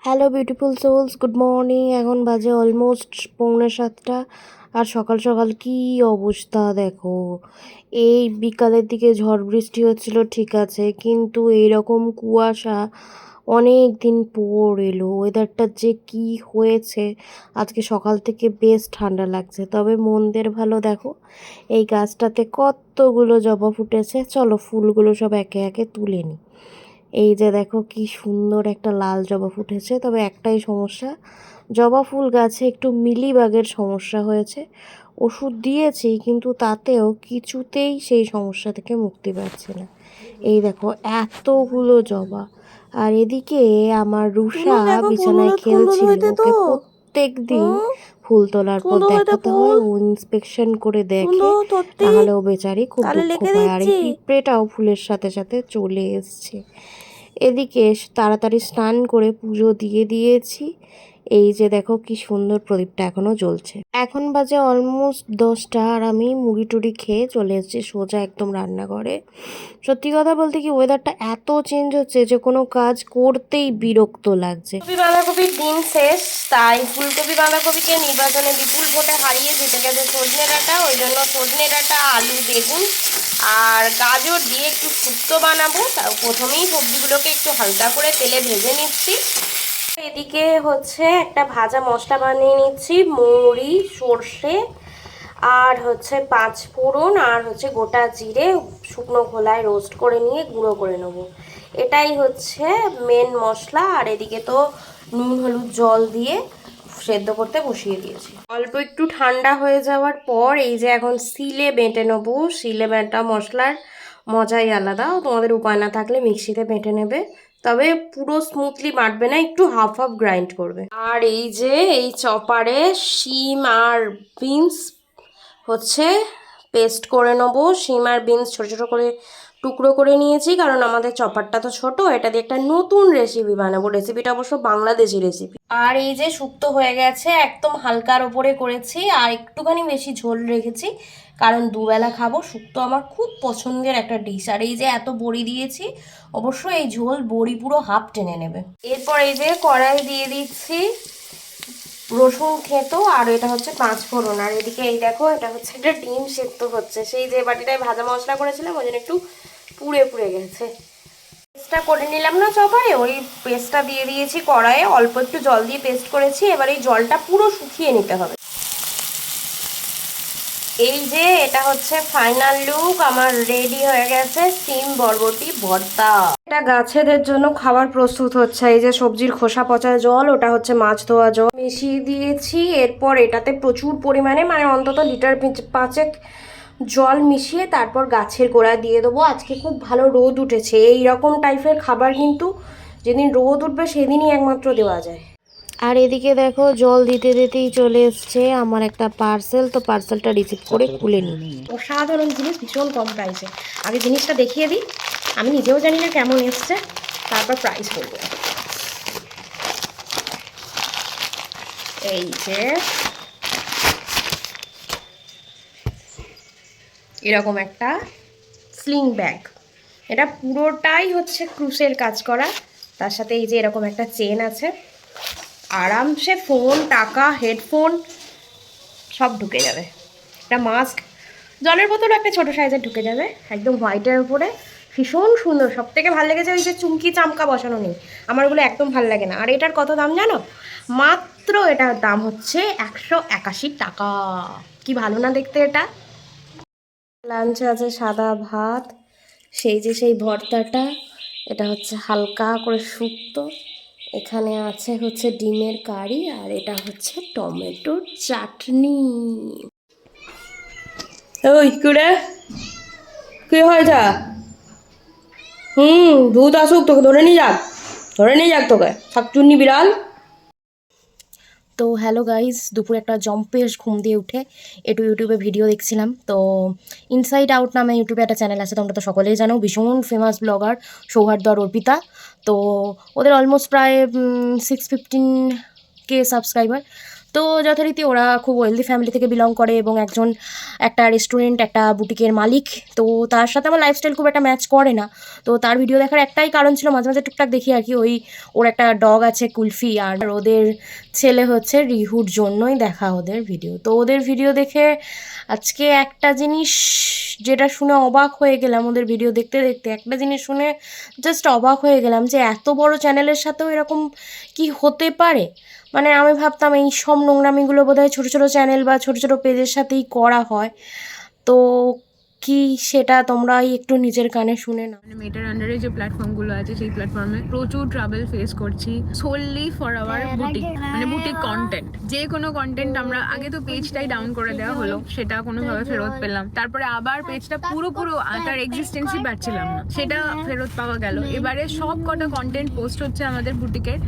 Hello beautiful souls, good morning. এখন বাজে almost 6:45। আর সকাল সকাল কি অবস্থা দেখো। এই বিকালের দিকে ঝড় বৃষ্টি হচ্ছিল, ঠিক আছে, কিন্তু এইরকম কুয়াশা অনেক দিন পর এলো। ওয়েদারটা যে কি হয়েছে, আজকে সকাল থেকে বেশ ঠান্ডা লাগছে। তবে মন্দের ভালো, দেখো এই গাছটাতে কতগুলো জবা ফুটেছে। চলো ফুলগুলো সব একে একে তুলে নিই। এই যে দেখো কি সুন্দর একটা লাল জবা ফুটেছে। তবে একটাই সমস্যা, জবা ফুল গাছে একটু মিলিবাগের সমস্যা হয়েছে। ওষুধ দিয়েছি কিন্তু তাতেও কিছুতেই সেই সমস্যা থেকে মুক্তি পাচ্ছে না। এই দেখো এতগুলো জবা। আর এদিকে আমার রুষা বিছানায় খেলছিল। ওকে প্রত্যেক দিন ফুল তোলার পর দেখাতে হয়, ও ইন্সপেকশন করে দেখে, নাহলে ও বেচারি খুব দুঃখ পায়। আর এই পিঁপড়েটাও ফুলের সাথে সাথে চলে এসছে। এদিকে তাড়াতাড়ি স্নান করে পুজো দিয়ে দিয়েছি। এই যে দেখো কি সুন্দর প্রদীপটা এখনো জ্বলছে। এখন বাজে অলমোস্ট 10টা, আর আমি মুড়ি টুড়ি খেয়ে চলে এসেছি সোজা একদম রান্নাঘরে। সত্যি কথা বলতে কি, ওয়েদারটা এত চেঞ্জ হচ্ছে যে কোনো কাজ করতেই বিরক্ত লাগছে। ফুলকপি বাঁধাকপির দিন শেষ, তাই ফুলকপি বাঁধাকপিকে নির্বাচনে বিপুল ভোটে হারিয়ে জিতে গেছে সজনে ডাঁটা। ওই জন্য সজনে ডাঁটা, আলু, বেগুন আর গাজর দিয়ে একটু শুক্তো বানাবো। তাও প্রথমেই সবজিগুলোকে একটু হালকা করে তেলে ভেজে নিচ্ছি। এদিকে হচ্ছে একটা ভাজা মশলা বানিয়ে নিচ্ছি, মৌরি, সর্ষে আর হচ্ছে 5 ফোড়ন আর হচ্ছে গোটা জিরে শুকনো খোলায় রোস্ট করে নিয়ে গুঁড়ো করে নেবো। এটাই হচ্ছে মেন মশলা। আর এদিকে তো নুন হলুদ জল দিয়ে সেদ্ধ করতে বসিয়ে দিয়েছি। অল্প একটু ঠান্ডা হয়ে যাওয়ার পর এই যে এখন শিলে বেটে নেবো। শিলে বাটা মশলার মজাই আলাদা। তোমাদের উপায় না থাকলে মিক্সিতে বেটে নেবে, তবে পুরো স্মুথলি বাটবে না, একটু হাফ হাফ গ্রাইন্ড করবে। আর এই যে এই চপারে শিম আর বিনস হচ্ছে পেস্ট করে নেবো। শিম আর বিনস ছোটো ছোটো করে টুকরো করে নিয়েছি, কারণ আমাদের চপারটা তো ছোট। এটা দিয়ে একটা নতুন রেসিপি বানাবো। রেসিপিটা অবশ্য বাংলাদেশি রেসিপি। আর এই যে শুক্তো হয়ে গেছে, একদম হালকার ওপরে করেছি আর একটুখানি বেশি ঝোল রেখেছি, কারণ দুবেলা খাবো। শুক্তো আমার খুব পছন্দের একটা ডিশ। আর এই যে এত বড়ি দিয়েছি, অবশ্য এই ঝোল বড়ি পুরো হাফ টেনে নেবে। এরপর এই যে কড়াই দিয়ে দিচ্ছি রসুন থেতো, আর এটা হচ্ছে 5 ফোড়ন। আর এদিকে এই দেখো এটা হচ্ছে একটা ডিম সেদ্ধ হচ্ছে। সেই যে বাটিটায় ভাজা মশলা করেছিলাম ওই জন্য একটু পুড়ে পুড়ে গেছে। পেস্টটা করে নিলাম না চপারে, ওই পেস্টটা দিয়ে দিয়েছি কড়াইয়ে। অল্প একটু জল দিয়ে পেস্ট করেছি। এবার এই জলটা পুরো শুকিয়ে নিতে হবে। এই যে এটা হচ্ছে ফাইনাল লুক, আমার রেডি হয়ে গেছে সিম বরবটি ভর্তা। এটা গাছেদের জন্য খাবার প্রস্তুত হচ্ছে। এই যে সবজির খোসা পচা জল, ওটা হচ্ছে মাছ ধোয়া জল মিশিয়ে দিয়েছি। এরপর এটাতে প্রচুর পরিমাণে, মানে অন্তত লিটার 5 জল মিশিয়ে তারপর গাছের গোড়া দিয়ে দেবো। আজকে খুব ভালো রোদ উঠেছে। এই রকম টাইপের খাবার কিন্তু যেদিন রোদ উঠবে সেদিনই একমাত্র দেওয়া যায়। আর এদিকে দেখো জল দিতে দিতেই চলে এসছে আমার একটা পার্সেল। তো পার্সেলটা রিসিভ করে খুলে নিই। অসাধারণ জিনিস, ভীষণ কম প্রাইসে। আগে জিনিসটা দেখিয়ে দিই, আমি নিজেও জানি না কেমন এসছে, তারপর প্রাইস বলবো। এই যে এরকম একটা স্লিং ব্যাগ, এটা পুরোটাই হচ্ছে ক্রুশের কাজ করা। তার সাথে এই যে এরকম একটা চেন আছে, আরামসে ফোন, টাকা, হেডফোন সব ঢুকে যাবে। একটা মাস্ক, জলের বোতল একটা ছোটো সাইজের ঢুকে যাবে, একদম হোয়াইটের উপরে। ভীষণ সুন্দর। সব থেকে ভালো লেগেছে ওই যে চুমকি চামকা বসানো নেই, আমার ওগুলো একদম ভালো লাগে না। আর এটার কত দাম জানো? মাত্র এটার দাম হচ্ছে 181 টাকা। কি ভালো না দেখতে এটা। লাঞ্চে আছে সাদা ভাত, সেই যে সেই ভর্তাটা, এটা হচ্ছে হালকা করে শুক্তো, এখানে আছে হচ্ছে ডিমের কারি, আর এটা হচ্ছে টমেটোর চাটনি। ওই কুড়ে কি হয়েছে? ভূত আসুক, তোকে ধরে নিয়ে যাক, ধরে নিয়ে যাক তোকে, শাকচুন্নি বিড়াল। তো হ্যালো গাইজ, দুপুরে একটা জম্পেশ ঘুম দিয়ে উঠে একটু ইউটিউবে ভিডিও দেখছিলাম। তো ইনসাইড আউট নামে ইউটিউবে একটা চ্যানেল আছে, তোমরা তো সকলেই জানো, ভীষণ ফেমাস ব্লগার সৌহার্দ্য আর অর্পিতা। তো ওদের অলমোস্ট প্রায় 615K সাবস্ক্রাইবার। তো যথারীতি ওরা খুব ওয়েলদি ফ্যামিলি থেকে বিলং করে এবং একটা রেস্টুরেন্ট, একটা বুটিকের মালিক। তো তার সাথে আমার লাইফস্টাইল খুব একটা ম্যাচ করে না। তো তার ভিডিও দেখার একটাই কারণ ছিল, মাঝে মাঝে টুকটাক দেখি আর কি। ওর একটা ডগ আছে কুলফি, আর ওদের ছেলে হচ্ছে রিহুর জন্যই দেখা ওদের ভিডিও। তো ওদের ভিডিও দেখে আজকে একটা জিনিস যেটা শুনে অবাক হয়ে গেলাম, ওদের ভিডিও দেখতে দেখতে একটা জিনিস শুনে জাস্ট অবাক হয়ে গেলাম যে এত বড় চ্যানেলের সাথেও এরকম কি হতে পারে। মানে আমি ভাবতাম এই সব নোংরামিগুলো বোধহয় ছোটো ছোটো চ্যানেল বা ছোটো ছোটো পেজের সাথেই করা হয়। তো কি সেটা তোমরাই একটু নিজের কানে শুনে নাও। মানে মেটার আন্ডারে যে প্ল্যাটফর্মগুলো আছে সেই প্ল্যাটফর্মে প্রচুর ট্রাভেল ফেস করছি সোললি ফর আওয়ার বুটিক, মানে বুটিক কন্টেন্ট। যে কোনো কন্টেন্ট আমরা আগে তো পেজটাই ডাউন করে দেওয়া হলো, সেটা কোনোভাবে ফেরত পেলাম, তারপরে আবার পেজটা পুরো তার এক্সিস্টেন্সই পাচ্ছিলাম না, সেটা ফেরত পাওয়া গেল। এবারে সব কটা কন্টেন্ট পোস্ট হচ্ছে আমাদের বুটিকের,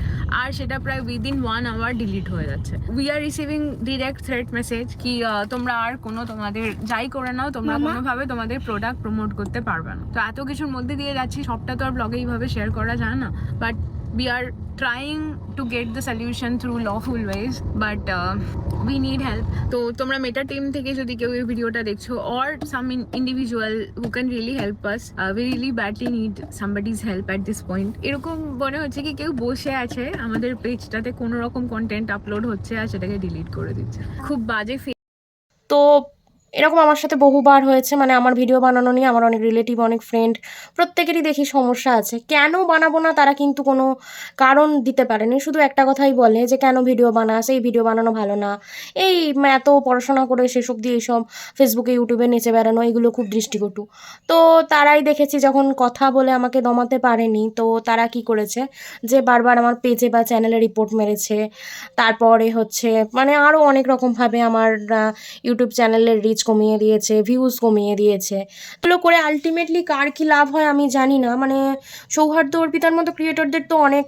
আর সেটা প্রায় উইদিন 1 আওয়ার ডিলিট হয়ে যাচ্ছে। We are receiving direct threat message কি তোমরা আর কোনো তোমাদের যাই করে নাও, তোমরা কোনোভাবে তোমাদের প্রোডাক্ট প্রমোট করতে পারবে না। তো এত কিছুর মধ্যে দিয়ে যাচ্ছি, সবটা তো আর ব্লগে এইভাবে শেয়ার করা যায় না, but we are trying to get the solution through lawful ways, but we need help. তো তোমরা মেটা টিম থেকে যদি কেউ এই ভিডিওটা দেখছো, or some individual who can really help us, we really badly need somebody's help at this point. এরকম মনে হচ্ছে কি কেউ বসে আছে আমাদের পেজটাতে, কোনো রকম কন্টেন্ট আপলোড হচ্ছে আর সেটাকে ডিলিট করে দিচ্ছে। খুব বাজে। তো এরকম আমার সাথে বহুবার হয়েছে। মানে আমার ভিডিও বানানো নিয়ে আমার অনেক রিলেটিভ, অনেক ফ্রেন্ড, প্রত্যেকেরই দেখি সমস্যা আছে। কেন বানাবো না তারা কিন্তু কোনো কারণ দিতে পারেনি, শুধু একটা কথাই বলে যে কেন ভিডিও বানাস, এই ভিডিও বানানো ভালো না, এই এত পড়াশোনা করে সেসব দিয়ে এইসব ফেসবুকে ইউটিউবে নেচে বেড়ানো, এগুলো খুব দৃষ্টিকটু। তো তারাই দেখেছি যখন কথা বলে আমাকে দমাতে পারেনি, তো তারা কি করেছে যে বারবার আমার পেজে বা চ্যানেলে রিপোর্ট মেরেছে। তারপরে হচ্ছে মানে আরও অনেক রকমভাবে আমার ইউটিউব চ্যানেলের রিচ কমিয়ে দিয়েছে, ভিউজ কমিয়ে দিয়েছে। এগুলো করে আলটিমেটলি কার কী লাভ হয় আমি জানি না। মানে সৌহার্দ্য অর্পিতার মতো ক্রিয়েটরদের তো অনেক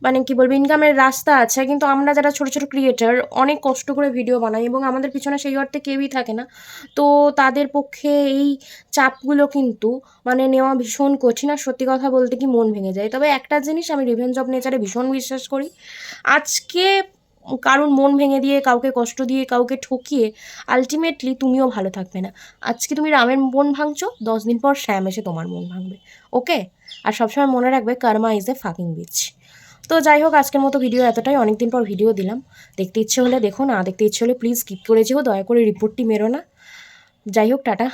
মানে কী বলবো ইনকামের রাস্তা আছে, কিন্তু আমরা যারা ছোটো ছোটো ক্রিয়েটর অনেক কষ্ট করে ভিডিও বানাই এবং আমাদের পিছনে সেই অর্থে কেউই থাকে না। তো তাদের পক্ষে এই চাপগুলো কিন্তু মানে নেওয়া ভীষণ কঠিন। আর সত্যি কথা বলতে কি মন ভেঙে যায়। তবে একটা জিনিস আমি রিভেঞ্জ অফ নেচারে ভীষণ বিশ্বাস করি। আজকে কারুর মন ভেঙে দিয়ে, কাউকে কষ্ট দিয়ে, কাউকে ঠকিয়ে আলটিমেটলি তুমিও ভালো থাকবে না। আজকে তুমি রামের মন ভাঙছো, 10 দিন পর শ্যাম এসে তোমার মন ভাঙবে। ওকে? আর সবসময় মনে রাখবে Karma is a fucking beach. তো যাই হোক, আজকের মতো ভিডিও এতটাই। অনেক দিন পর ভিডিও দিলাম। দেখতে ইচ্ছে হলে দেখো, না দেখতে ইচ্ছে হলে প্লিজ স্কিপ করে যেও, দয়া করে রিপোর্টটি মেরো না। যাই হোক, টাটা।